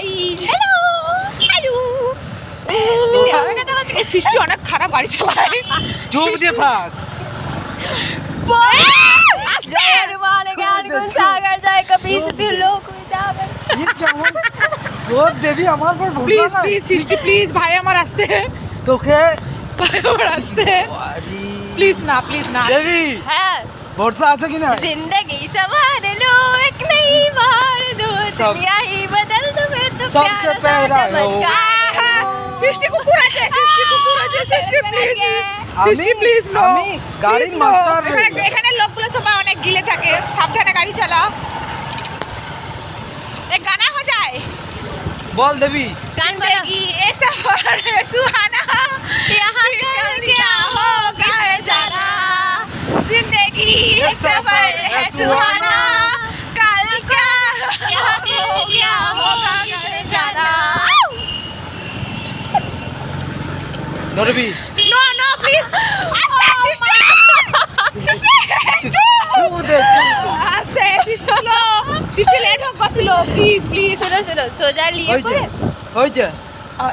Guys hello সৃষ্টি অনেক খারাপ গাড়ি চালায় চুপ দিয়ে থাক सागर जाए कभी दिलों को जावे তোর দেবী আমার পর প্লিজ প্লিজ সৃষ্টি প্লিজ ভাই আমার আসতে তোকে ভাই আমার আসতে প্লিজ না দেবী है ভরসা আছে কি না जिंदगी संवार लो एक नई बार दो दुनिया ही बदल दो मैं तो सबसे प्यारा पहला चमत्कार সৃষ্টি কুকুর আছে সৃষ্টি প্লিজ সৃষ্টি প্লিজ নো আমি গাড়ির মাস্টার এখানে লোকগুলো সবাই অনেক গিলে থাকে সাবধানে গাড়ি চালা এক গানা हो जाए বল দেবী गान बोलो जिंदगी ए सफर है सुहाना यहाँ कल क्या होगा जाना जिंदगी ए सफर है सुहाना कल क्या यहाँ क्या होगा किसने जाना ধরবি नो प्लीज আস্তে সিস্টার লো সিস্টার লেট হোক বসলো প্লিজ सुनो सुनो सोजा लिए पड़े হইছে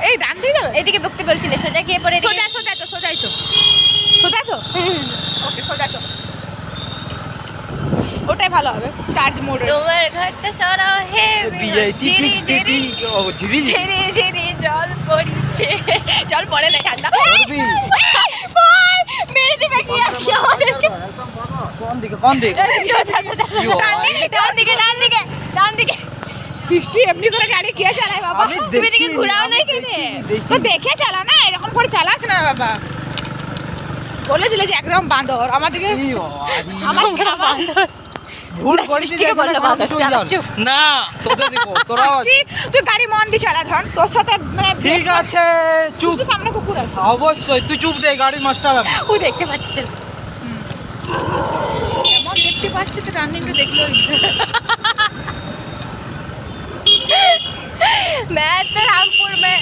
এই ডান দিকে যাবে এদিকে বকতে বলছি না সোজা গিয়ে পড়ে সোজা তো ওকে সোজা চো ওটাই ভালো হবে চার্জ মোড তোমার ঘরটা সরা হে বিআইটি টিটি ও ঝিরি ঝেড়ে ঝেড়ে জল পড়ছে জল পড়ে না ঠান্ডা ধরবি ভাই মেরে দিবে কি আছে আমাদেরকে কোন দিকে ডান দিকে সৃষ্টি এমনি করে গাড়ি কে চালায় বাবা আমি তুমি দিকে ঘোরাও না কেনে তো দেখে চালা না এরকম করে চালাস না বাবা বলে দিলে যে একদম বাঁদর আমাদেরকে আমার ভুল সৃষ্টিকে বললো বাঁদর, চালা, চুপ। না তোদের দেখো তোরা সৃষ্টি তুই গাড়ি মন দিয়ে চালা ধর তোর সাথে মানে ঠিক আছে চুপ তুই সামনে কুকুর আছে অবশ্যই তুই চুপ দে গাড়ি মাস্টার আমি ও দেখতে পাচ্ছি চল এমন দেখতে পাচ্ছি তো রানিংটা দেখলো मैं तो रामपुर में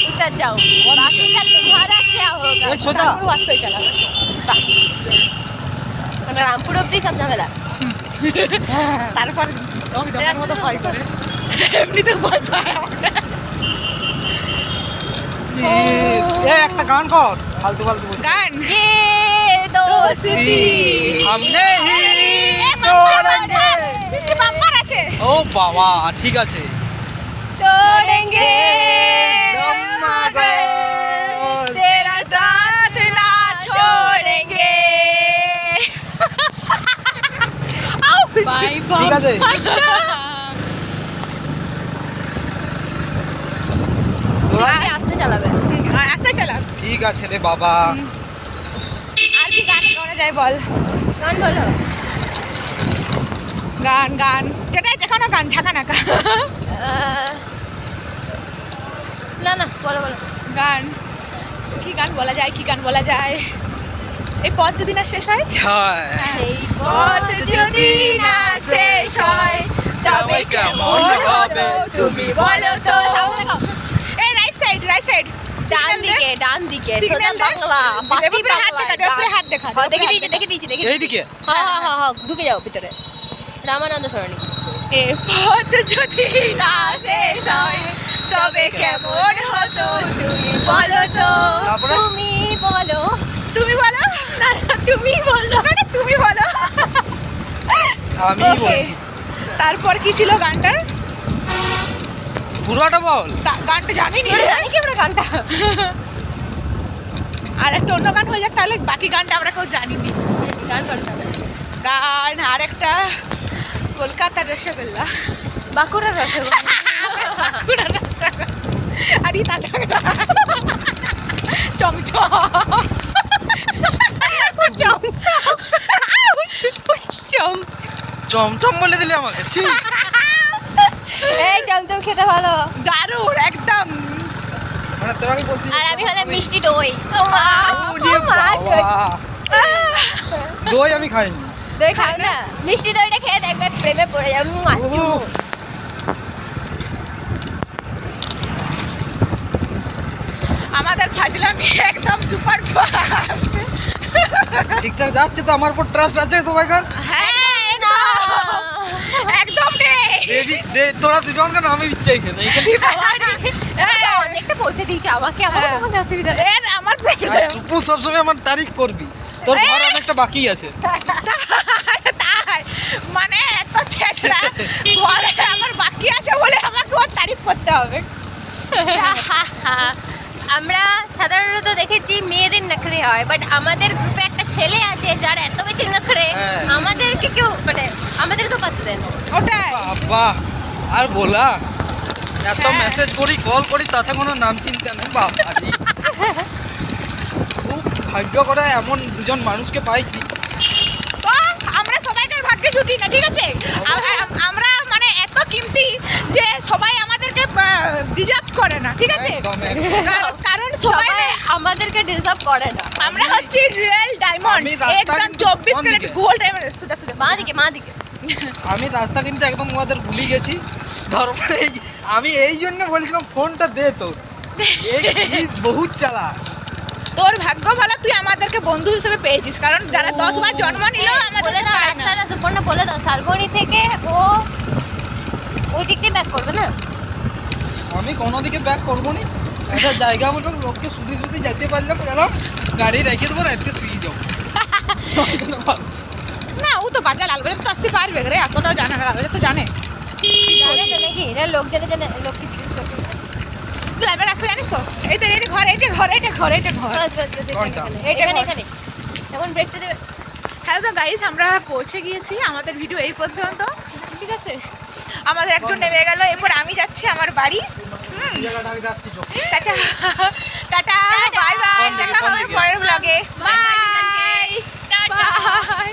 उतर जाऊँ बाकी का तुम्हारा क्या होगा ए, सोचा। रामपुर वास्ते चला मैं रामपुर অবধি সব ঝামেলা তারপর ডগের মতো ভয় করে এমনিতে ভয় পায় আমাকে এ একটা গান কর ফালতু ফালতু বলছিস গান ये दोस्ती हमने ही তোড়েঙ্গে সৃষ্টি বাম্পার আছে ও বাবা ঠিক আছে तोड़ेंगे मगर तेरा साथ ना छोड़ेंगे बाय ঠিক আছে সৃষ্টি আস্তে চালাবে আর আস্তে চালা ঠিক আছে রে বাবা আর কি গান করা যায় বল গান বলো গান যেটাই দেখো না গান ঝাঁকা নাকা না না বলো বলো গান কি গান বলা যায় এই পথ যদি না শেষ হয় হ্যাঁ এই পথ যদি না শেষ হয় তবে কেমন হবে তুমি বলো তো সামনে গাও এই রাইট সাইড ডান দিকে Signal সোজা দে। বাংলা পাতি দেবপুরে হাত বাংলা দেখা, দেবপুরে হাত দেখা, হ্যাঁ দেখে দেবপুরে দিয়েছি এইদিকে হ্যাঁ ঢুকে যাও ভিতরে রামানন্দ সরণি এ পথ যদি না শেষ হয় তবে কেমন হতো তুমি বলো তো তারপরে তুমি বলো না তুমি বলো আমি Okay. বলছি তারপর কি ছিল গানটার পুরোটা বল গানটা জানি নি তোরা জানি কি আমরা গানটা আর একটা অন্য গান হয়ে যাক তাহলে বাকি গানটা আমরা কেউ জানি নি গান করতে হবে গান আর একটা কলকাতার রসগোল্লা বাঁকুড়ার রসগোল্লা বাঁকুড়ার রসগোল্লা আর এই তাহলে চমচম চমচম বলে দিলি আমাকে ছি এই চমচম খেতে ভালো দারুণ একদম মানে তোরা আমি বলছি আর আমি হলাম মিষ্টি দই ওরে বাবা দই আমি খাইনি দই খাও না মিষ্টি দইটা খেয়ে দেখবে প্রেমে পড়ে যাবে উফ। আমাদের ফাজলামি একদম সুপার ফাস্ট ঠিকঠাক যাচ্ছে তো আমার উপর ট্রাস্ট আছে তোমার হ্যাঁ একদম একদম নেই তোরা দুজনকে নামে দিচ্ছে এখানে আচ্ছা, অনেকটা পৌঁছে দিয়েছে আমাকে, আমার হ্যাঁ। কোনো অসুবিধা নেই। এর আমার পেটে আর সুপু সবসময় আমার তারিফ করবি, তোর ঘর অনেকটা বাকি আছে। তাই মানে এত ছেঁচড়া ঘরে আমার বাকি আছে বলে আমাকে ওর তারিফ করতে হবে। আমরা সাধারণত দেখেছি মেয়েদের নখরে হয়, বাট আমাদের গ্রুপে একটা ছেলে আছে যার এত বেশি নখরে, হ্যাঁ। আমাদেরকে কেউ মানে আমাদেরকে পাত্তা দেন। ওটাই বাবা আর বলা, এত হ্যাঁ। মেসেজ করি কল করি তাতে কোনো নাম চিন্তা নেই বাবা। খুব ভাগ্য করে এমন দুজন মানুষকে পাইছি। তো আমরা সবাইকে ভাগ্যে জুটি না, ঠিক আছে? আমরা মানে এত কিমতি যে সবাই আমাদেরকে ডিজার্ভ করে না, ঠিক আছে? একদম, একদম। কারণ সবাই সবাই আমাদেরকে ডিজার্ভ করে না। আমরা হচ্ছে রিয়েল ডায়মন্ড, আমি রাস্তা একদম কিন্তু 24 কোন ক্যারেট দিকে? Gold diamond. সুদা সুদা মা দিকে মা দিকে আমি রাস্তা কিন্তু একদম ওদের ভুলে গেছি। ধরো আমি এই জন্য বলছিলাম ফোনটা দে তো, এই বহুত চালা। তোর ভাগ্য ভালো তুই আমাদেরকে বন্ধু হিসেবে পেয়েছিস, কারণ যারা 10 বার জন্ম নিল বলে আমাদেরকে দাও পায় না। রাস্তাটা সুপর্ণা বলে দাও, শালবনি থেকে ও ওই দিক দিয়ে ব্যাক করবে না? আমি কোনো দিকে ব্যাক করবো নি, একটা জায়গা মতো লোককে শুধু শুধু যেতে পারলাম, গেলাম গাড়ি রেখে দেবো, রাত্রে শুয়ে যাবো। না ও তো বাজার লালবাজার তো আসতে পারবে রে, এতটাও জানে না, লালবাজার তো জানে। জানে তো নাকি এরা লোক জানে লোককে জিজ্ঞেস করতে হবে। তুই লালবাজার রাস্তা জানিস তো? এই তো এই ঘর, এইটা ঘর, এইটা ঘর, এইটা ঘর। বাস বাস বাস কোনটা? এখানে এখানে এমন ব্রেকটা দেবে। হ্যাঁ তো গাইস, আমরা পৌঁছে গিয়েছি, আমাদের ভিডিও এই পর্যন্ত, ঠিক আছে? আমাদের একজন নেমে গেল, এরপর আমি যাচ্ছি আমার বাড়ি। টাটা টাটা, বাই বাই, দেখা হবে পরের ব্লগে। বাই টাটা। বাই।